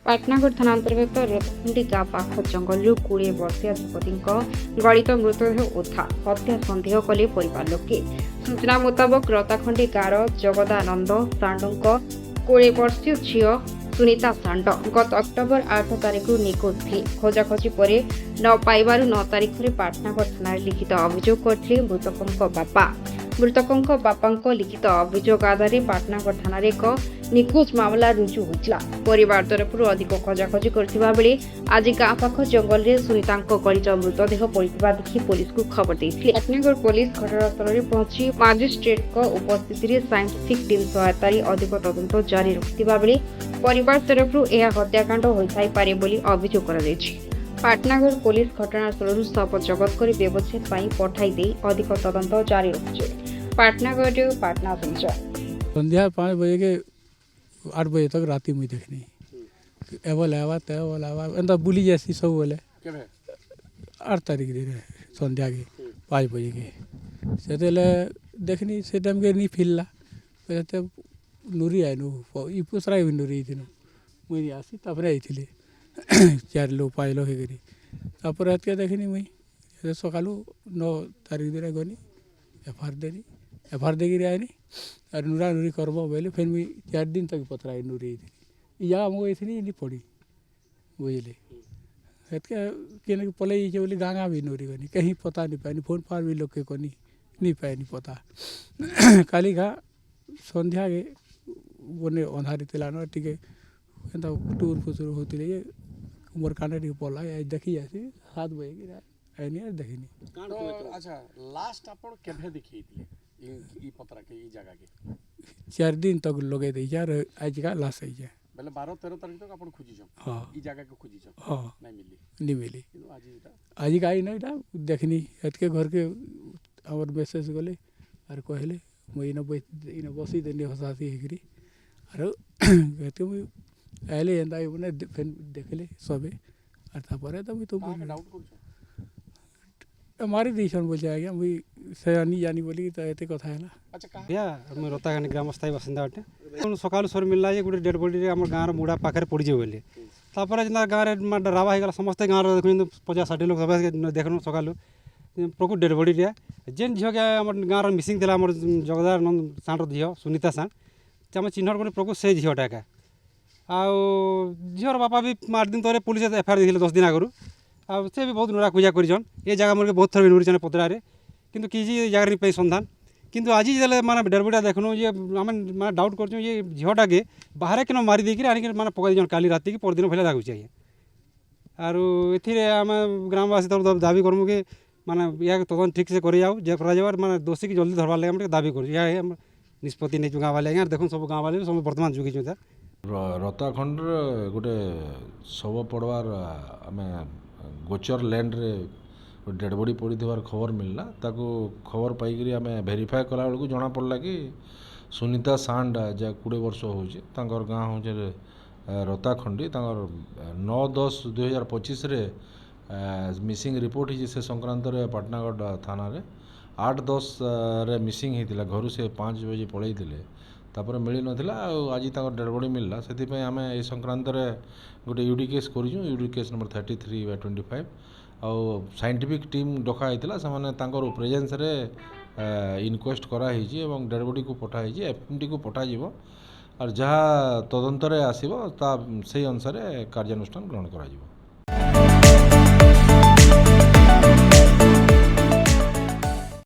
पाटनागढ़ थाना अंतर्गत रतखुंडी गाँ पाख जंगल 20 वर्षीय युवती गलित मृतदेह उद्धार हत्या सन्देह कले परिवार लोके। सूचना मुताबक रताखंडी गाँव जगदानंद सांडों 20 वर्षीय झील सुनीता सांड गत अक्टोबर 8 तारिख निखोज थी। खोजाखोजी पर न पाइबारु 9 तारिख में पाटनागढ़ थाना लिखित अभियोग करथिले मृतकों बापा। मृतकों बापा लिखित अभियोग आधार पाटनागढ़ थाना एक निखोज मामला रुजु होता। परिवार तरफ अधिक खोजाखोजी करथिबा बेले आज गाँ पाख जंगल में सुनीता गलित मृतदेह पड़ता देखि पुलिस को खबर देथिले। पाटनागढ़ पुलिस घटनास्थल में पहुंची मजिस्ट्रेट उपस्थित साइंटिफिक टीम सहायता अधिक तदंत जारी रखिथिबा बेले परिवार तरफ यह हत्याकांड होइथाइ पारे बोली अभियोग कराଯାଇଛି। पाटनागढ़ पुलिस घटनास्थल शव जगत कर व्यवच्छेद पठाई दे अधिक तदंत जारी रखिছে। पाटनागढ़ पाटना संचार संध्या 5 बजे के 8 बजे तक राति मुझे देखनी एवल आवा तेवल आवा एंता बुली जैसी सब बोले 8 तारीख दिन संध्या के 5 बजे के सेतेले देखनी से टाइम के नहीं फिरला ते नूरी आइनु ई पुसरा भी नूरी थिनु मुई आसी तापरे आइथिले 4 लोग 5 लोग हेगरी तापर के देखनी मुई सकालू 9 तारीख दिन गनी एफआर देगी आईनी और नूरा नूरी करबो बोले फिर मुई 4 दिन तक पतराई नूरी थी या हमको इतनी नहीं पड़ी बुझले के पले बोली गाँगा भी नूरी गनी कहीं पता नहीं पानी फोन फार भी लोग के कोनी नहीं पानी पता काली घा संध्या के बने अंधारी तिलानो टिके एंता टूर फुसुर होती ले उमर कांडे टिके पला देखी आसी 7 बजे की आईनी देखनी। अच्छा लास्ट अपन केभे देखिथिले ई पत्रा के ई जगह के 4 दिन तक लगे दे यार आज का लाश है पहले 12-13 तारीख तक अपन खोजी छ। हां ई जगह के खोजी छ। हां नहीं मिली आज का आई नहीं देखनी एतके घर के और मैसेज गले और कहले मुई इन बसी देनी हसासी हेगरी और कहते मुई आले एंदा बने देखले सबे और तापर तो मुई तो डाउट कर हमारी दिशन बोल जाएगा मुई सयानी जानी बोली तो एते कथा है ना। अच्छा या मैं रतागानी ग्रामस्थायी बासिंदा अटे सकाल सर मिलला जे गुटे डेड बॉडी रे हमर गाँव मुड़ा पाखे पड़ जाए बोले तापर जेना गाँव में डरावा हो गला समस्त गाँव देखुन 50-60 लोग सब देखनु सकालू प्रकु डेड बॉडी रे जेन झियो के हमर गाँव मिसिंग थिला हमर जगदानंद सांड झियो सुनीता सांड हम चिन्हर कर प्रकु से झियोटा का झियोर बापा भी 8 दिन तरे पुलिस एफआईआर देथिले 10 दिन आगु से भी बहुत नुरा पूजा करछन ये जगह मन के बहुत थर नुरीछन पतरारे किंतु किसी जगह नहीं पाई संधान किंतु आज जले माने डेरबुटा देखनु ये हम माने डाउट करछु ये झियोटा के बाहर के मारी देकी आनी के माने पकड़ जन काली रात की परदिन भले लागु चाहिए आरो एथिरे हम ग्रामवासी तर दाबी करमु के माने या तदन ठीक से करि जाऊ जे करा जावर माने दोषी की जल्दी धरवा ले हम दाबी करू या हम निष्पत्ति नै जुगा वाले देखुन सब गाँव वाले सब वर्तमान जुगी छ रताखंड गोटे शव पड़वार आम गोचर लैंड रे डेड बॉडी पड़ी खबर मिलला ताको खबर पाई आम वेरीफाई कला बेलू जना पड़ला कि सुनीता सांड जा 20 वर्ष होचे तांकर गाँ हूँ रताखंडी 9/10/2025 रे मिसिंग रिपोर्ट ही से संक्रांत रे पाटनागढ़ थाना रे 8/10 रे मिसिंग होता घर से 5 बजे पलैते तापर मिल नाला आज डेड बॉडी मिलला से आम ए संक्रांत रे गोटे यूडी केस करूँ यूडी केस नंबर 33/25 आउ साइंटिफिक टीम डका होता से प्रेजेंस रे इनक्वेस्ट कराई डेड बॉडी को पठाई एफएमटी को पठाई और जहाँ तदंतर आसो से अनुसार कार्यानुष्ठान ग्रहण करा।